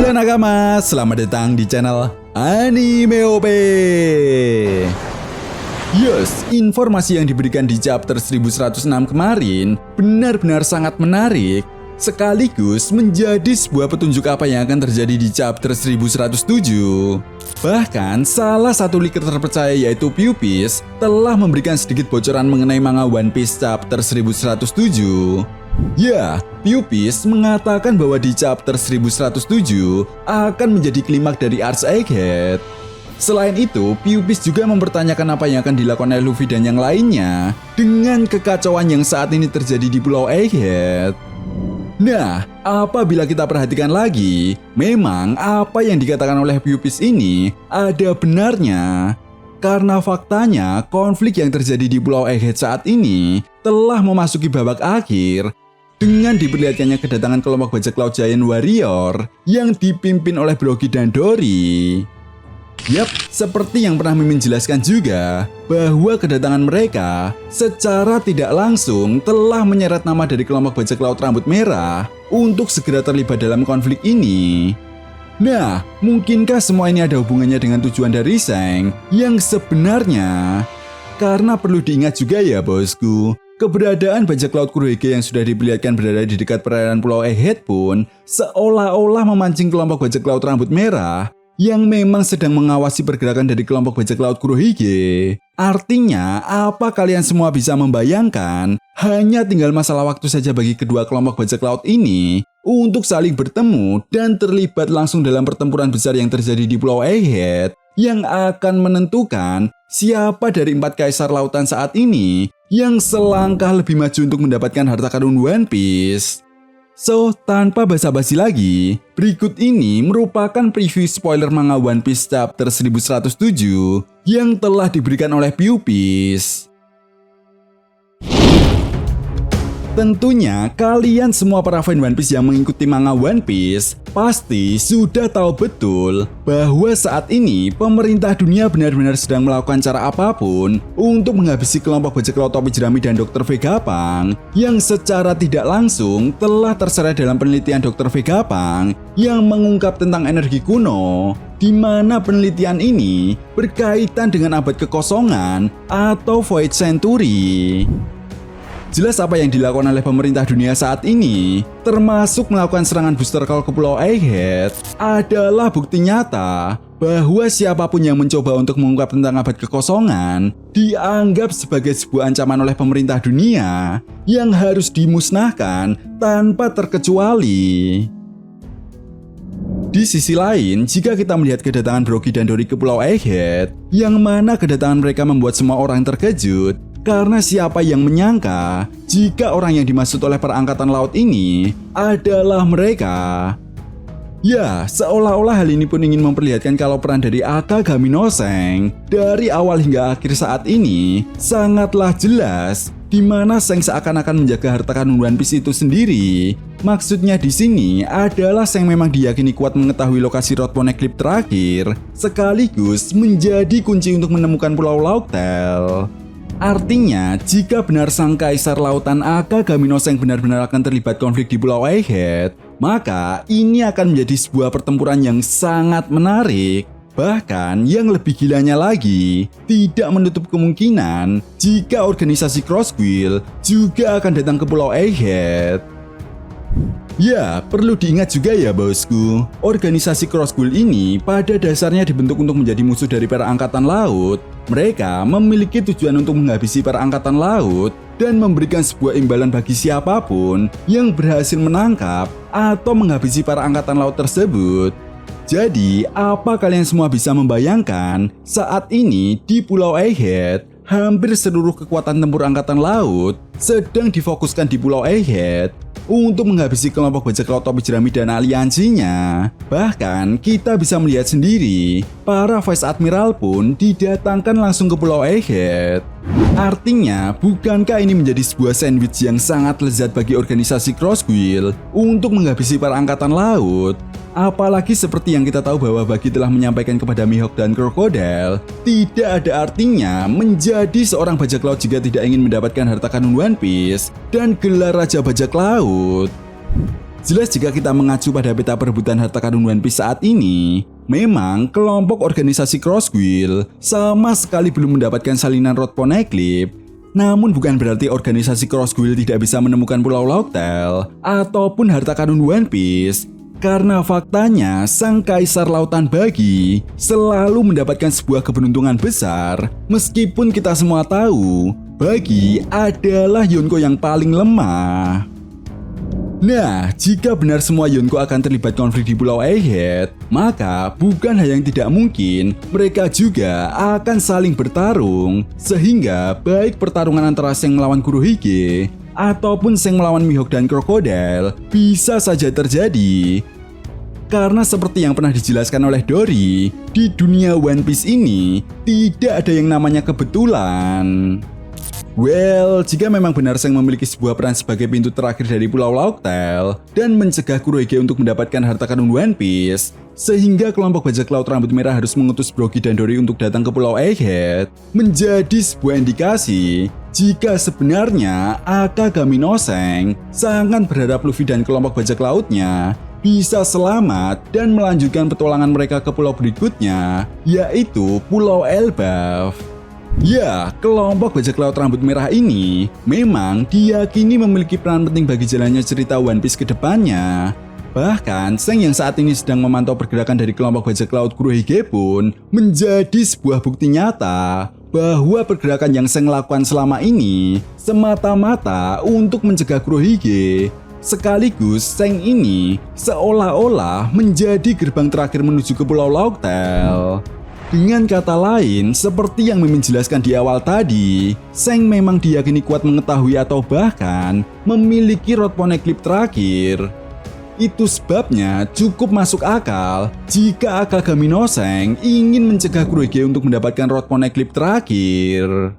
Halo nakama, selamat datang di channel Anime OP. Yes, informasi yang diberikan di chapter 1106 kemarin benar-benar sangat menarik, sekaligus menjadi sebuah petunjuk apa yang akan terjadi di chapter 1107. Bahkan, salah satu leaker terpercaya yaitu Pupis telah memberikan sedikit bocoran mengenai manga One Piece chapter 1107. Ya, Pupis mengatakan bahwa di chapter 1107 akan menjadi klimaks dari Arc Egghead. Selain itu, Pupis juga mempertanyakan apa yang akan dilakukan oleh Luffy dan yang lainnya dengan kekacauan yang saat ini terjadi di Pulau Egghead. Nah, apabila kita perhatikan lagi, memang apa yang dikatakan oleh Pupis ini ada benarnya. Karena faktanya, konflik yang terjadi di Pulau Egghead saat ini telah memasuki babak akhir dengan diperlihatkannya kedatangan kelompok bajak laut Giant Warrior yang dipimpin oleh Brogy dan Dory. Yap, seperti yang pernah Mimin jelaskan juga, bahwa kedatangan mereka secara tidak langsung telah menyeret nama dari kelompok bajak laut rambut merah untuk segera terlibat dalam konflik ini. Nah, mungkinkah semua ini ada hubungannya dengan tujuan dari Zeng yang sebenarnya? Karena perlu diingat juga ya bosku, keberadaan bajak laut Kurohige yang sudah diperlihatkan berada di dekat perairan Pulau Egghead pun seolah-olah memancing kelompok bajak laut rambut merah yang memang sedang mengawasi pergerakan dari kelompok bajak laut Kurohige. Artinya, apa kalian semua bisa membayangkan, hanya tinggal masalah waktu saja bagi kedua kelompok bajak laut ini untuk saling bertemu dan terlibat langsung dalam pertempuran besar yang terjadi di Pulau Egghead yang akan menentukan siapa dari 4 kaisar lautan saat ini yang selangkah lebih maju untuk mendapatkan harta karun One Piece. So, tanpa basa-basi lagi, berikut ini merupakan preview spoiler manga One Piece chapter 1107 yang telah diberikan oleh Pupis. Tentunya kalian semua para fan One Piece yang mengikuti manga One Piece pasti sudah tahu betul bahwa saat ini pemerintah dunia benar-benar sedang melakukan cara apapun untuk menghabisi kelompok bajak laut topi jerami dan Dr. Vegapunk yang secara tidak langsung telah terseret dalam penelitian Dr. Vegapunk yang mengungkap tentang energi kuno, di mana penelitian ini berkaitan dengan abad kekosongan atau Void Century. Jelas apa yang dilakukan oleh pemerintah dunia saat ini, termasuk melakukan serangan booster call ke Pulau Egghead, adalah bukti nyata bahwa siapapun yang mencoba untuk mengungkap tentang abad kekosongan dianggap sebagai sebuah ancaman oleh pemerintah dunia yang harus dimusnahkan tanpa terkecuali. Di sisi lain, jika kita melihat kedatangan Brogy dan Dory ke Pulau Egghead, yang mana kedatangan mereka membuat semua orang terkejut, karena siapa yang menyangka jika orang yang dimaksud oleh perangkatan laut ini adalah mereka? Ya, seolah-olah hal ini pun ingin memperlihatkan kalau peran dari Akagami no Zeng dari awal hingga akhir saat ini sangatlah jelas, di mana Zeng seakan-akan menjaga harta karun One Piece itu sendiri. Maksudnya di sini adalah Zeng memang diyakini kuat mengetahui lokasi Road Poneglyph terakhir, sekaligus menjadi kunci untuk menemukan Pulau Laughdale. Artinya, jika benar sang kaisar lautan Akagami no Zeng benar-benar akan terlibat konflik di Pulau Egghead, maka ini akan menjadi sebuah pertempuran yang sangat menarik. Bahkan, yang lebih gilanya lagi, tidak menutup kemungkinan jika organisasi Crossguild juga akan datang ke Pulau Egghead. Ya, perlu diingat juga ya bosku, organisasi Crossguild ini pada dasarnya dibentuk untuk menjadi musuh dari para angkatan laut. Mereka memiliki tujuan untuk menghabisi para angkatan laut dan memberikan sebuah imbalan bagi siapapun yang berhasil menangkap atau menghabisi para angkatan laut tersebut. Jadi, apa kalian semua bisa membayangkan saat ini di Pulau Egghead, hampir seluruh kekuatan tempur angkatan laut sedang difokuskan di Pulau Egghead untuk menghabisi kelompok bajak laut topi jerami dan aliansinya. Bahkan kita bisa melihat sendiri, para Vice Admiral pun didatangkan langsung ke Pulau Egghead. Artinya, bukankah ini menjadi sebuah sandwich yang sangat lezat bagi organisasi Crossguild untuk menghabisi para angkatan laut? Apalagi seperti yang kita tahu bahwa Buggy telah menyampaikan kepada Mihawk dan Crocodile, tidak ada artinya menjadi seorang bajak laut jika tidak ingin mendapatkan harta karun One Piece dan gelar Raja Bajak Laut. Jelas jika kita mengacu pada peta perebutan harta karun One Piece saat ini, memang kelompok organisasi Crossguild sama sekali belum mendapatkan salinan Road Poneglyph. Namun bukan berarti organisasi Crossguild tidak bisa menemukan Pulau Laughtale ataupun harta karun One Piece. Karena faktanya Sang Kaisar Lautan Bagi selalu mendapatkan sebuah keberuntungan besar. Meskipun kita semua tahu Bagi adalah Yonko yang paling lemah. Nah, jika benar semua Yonko akan terlibat konflik di Pulau Egghead, maka bukan hanya yang tidak mungkin, mereka juga akan saling bertarung. Sehingga baik pertarungan antara Seng melawan Kurohige ataupun Seng melawan Mihawk dan Crocodile bisa saja terjadi. Karena seperti yang pernah dijelaskan oleh Dory, di dunia One Piece ini tidak ada yang namanya kebetulan. Well, jika memang benar Seng memiliki sebuah peran sebagai pintu terakhir dari Pulau Laughtale dan mencegah Kurohige untuk mendapatkan harta karun One Piece, sehingga kelompok bajak laut rambut merah harus mengutus Brogy dan Dory untuk datang ke Pulau Egghead, menjadi sebuah indikasi jika sebenarnya Akagami no Seng sangat berharap Luffy dan kelompok bajak lautnya bisa selamat dan melanjutkan petualangan mereka ke pulau berikutnya, yaitu Pulau Elbaf. Ya, kelompok bajak laut rambut merah ini memang diyakini memiliki peran penting bagi jalannya cerita One Piece ke depannya. Bahkan, Seng yang saat ini sedang memantau pergerakan dari kelompok bajak laut Kurohige pun menjadi sebuah bukti nyata bahwa pergerakan yang Seng lakukan selama ini semata-mata untuk mencegah Kurohige. Sekaligus, Seng ini seolah-olah menjadi gerbang terakhir menuju ke Pulau Laughtale. Dengan kata lain, seperti yang Mimin jelaskan di awal tadi, Seng memang diyakini kuat mengetahui atau bahkan memiliki Road Poneglyph terakhir. Itu sebabnya cukup masuk akal jika Akagami no Seng ingin mencegah Kurohige untuk mendapatkan Road Poneglyph terakhir.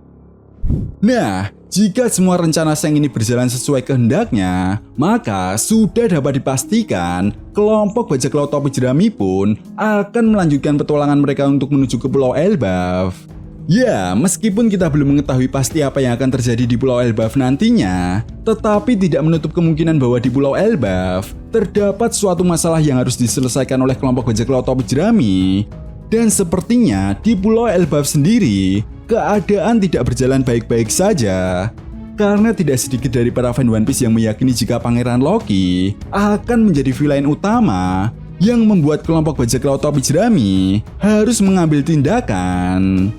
Nah, jika semua rencana Seng ini berjalan sesuai kehendaknya, maka sudah dapat dipastikan kelompok bajak laut topi jerami pun akan melanjutkan petualangan mereka untuk menuju ke Pulau Elbaf. Ya, meskipun kita belum mengetahui pasti apa yang akan terjadi di Pulau Elbaf nantinya, tetapi tidak menutup kemungkinan bahwa di Pulau Elbaf terdapat suatu masalah yang harus diselesaikan oleh kelompok bajak laut topi jerami. Dan sepertinya di Pulau Elbaf sendiri, keadaan tidak berjalan baik-baik saja. Karena tidak sedikit dari para fan One Piece yang meyakini jika Pangeran Loki akan menjadi villain utama yang membuat kelompok bajak laut topi jerami harus mengambil tindakan.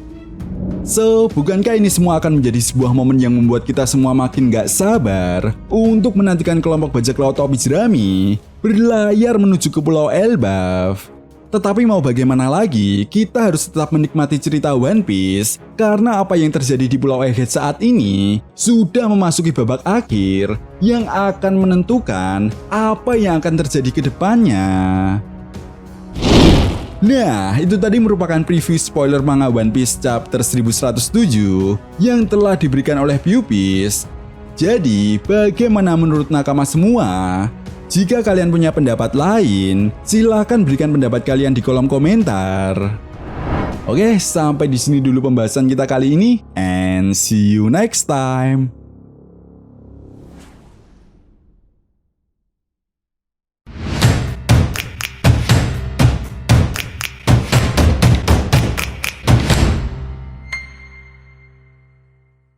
So, bukankah ini semua akan menjadi sebuah momen yang membuat kita semua makin gak sabar untuk menantikan kelompok bajak laut topi jerami berlayar menuju ke Pulau Elbaf? Tetapi mau bagaimana lagi, kita harus tetap menikmati cerita One Piece karena apa yang terjadi di Pulau Egghead saat ini sudah memasuki babak akhir yang akan menentukan apa yang akan terjadi ke depannya. Nah, itu tadi merupakan preview spoiler manga One Piece chapter 1107 yang telah diberikan oleh Pewpiece. Jadi, bagaimana menurut nakama semua? Jika kalian punya pendapat lain, silahkan berikan pendapat kalian di kolom komentar. Oke, sampai di sini dulu pembahasan kita kali ini, and see you next time.